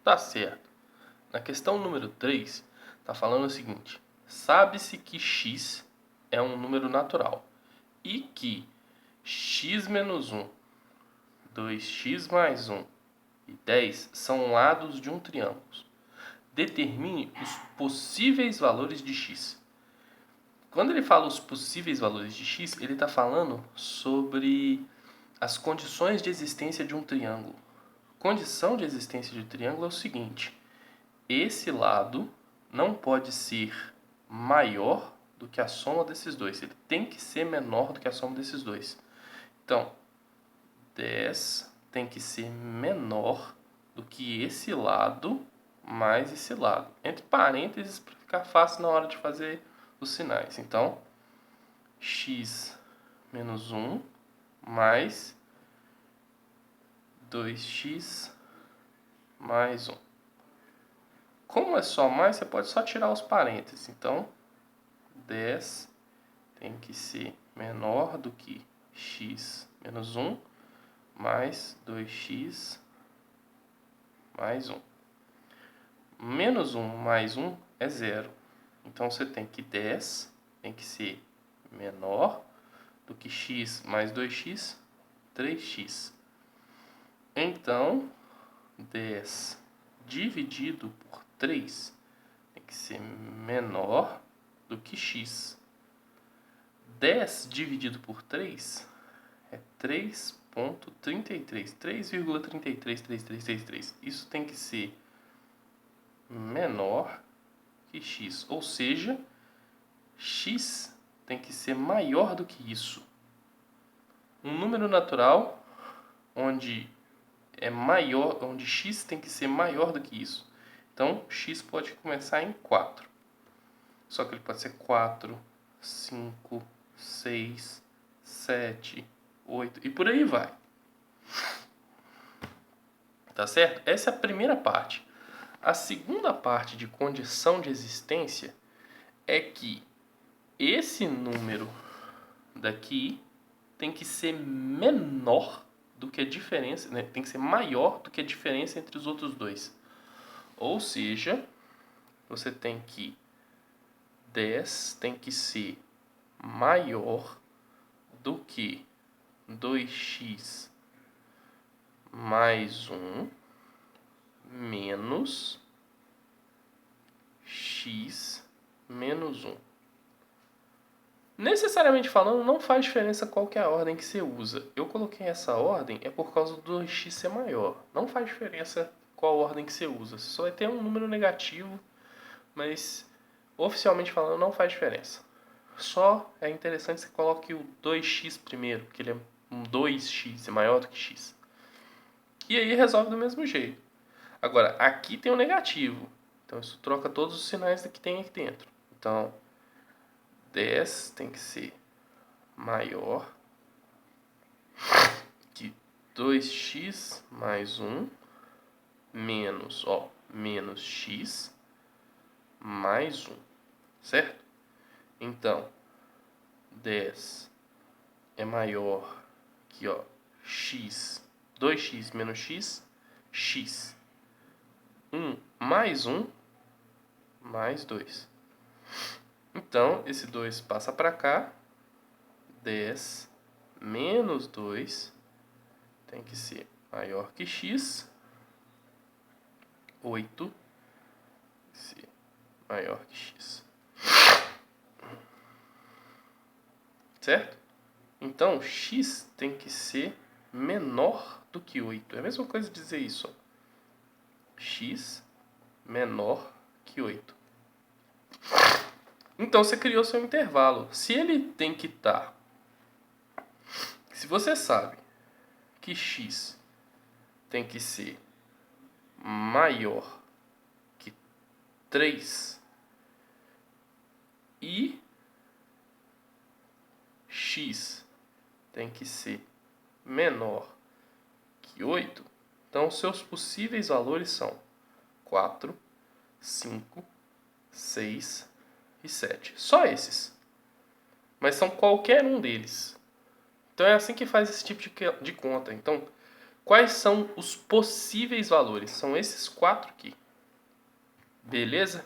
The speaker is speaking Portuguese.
Tá certo. Na questão número 3, está falando o seguinte: sabe-se que x é um número natural e que x menos 1, 2x mais 1 e 10 são lados de um triângulo. Determine os possíveis valores de x. Quando ele fala os possíveis valores de x, ele está falando sobre as condições de existência de um triângulo. Condição de existência de um triângulo é o seguinte: esse lado não pode ser maior do que a soma desses dois. Ele tem que ser menor do que a soma desses dois. Então, 10 tem que ser menor do que esse lado mais esse lado. Entre parênteses, para ficar fácil na hora de fazer os sinais. Então, x menos 1 mais 2x mais 1. Como é só mais, você pode só tirar os parênteses. Então, 10 tem que ser menor do que x menos 1 mais 2x mais 1. Menos 1 mais 1 é 0. Então, você tem que 10 tem que ser menor do que x mais 2x, 3x. Então, 10 dividido por 3 tem que ser menor do que x. 10 dividido por 3 é 3,33. 3,333333. Isso tem que ser menor que x. Ou seja, x tem que ser maior do que isso. Um número natural onde é maior, onde x tem que ser maior do que isso. Então, x pode começar em 4. Só que ele pode ser 4, 5, 6, 7, 8 e por aí vai. Tá certo? Essa é a primeira parte. A segunda parte de condição de existência é que esse número daqui tem que ser menor do que a diferença, né? Tem que ser maior do que a diferença entre os outros dois. Ou seja, você tem que 10 tem que ser maior do que 2x mais 1 menos x menos 1. Necessariamente falando, não faz diferença qual que é a ordem que você usa. Eu coloquei essa ordem é por causa do 2x ser maior. Não faz diferença qual ordem que você usa. Você só vai ter um número negativo, mas oficialmente falando não faz diferença. Só é interessante que você coloque o 2x primeiro, porque ele é um 2x, é maior do que x. E aí resolve do mesmo jeito. Agora, aqui tem um negativo. Então isso troca todos os sinais que tem aqui dentro. Então, 10 tem que ser maior que 2x mais 1 menos, menos x mais 1, certo? Então, 10 é maior que x, 2x menos x, x. 1 mais 1 mais 2. Então, esse 2 passa para cá. 10 menos 2 tem que ser maior que x. 8 tem que ser maior que x. Certo? Então, x tem que ser menor do que 8. É a mesma coisa dizer isso. X menor que 8. Então, você criou seu intervalo. Se ele tem que estar... Se você sabe que x tem que ser maior que 3 e x tem que ser menor que 8, então seus possíveis valores são 4, 5, 6 e 7. Só esses. Mas são qualquer um deles. Então é assim que faz esse tipo de conta. Então, Quais são os possíveis valores? São esses 4 aqui. Beleza?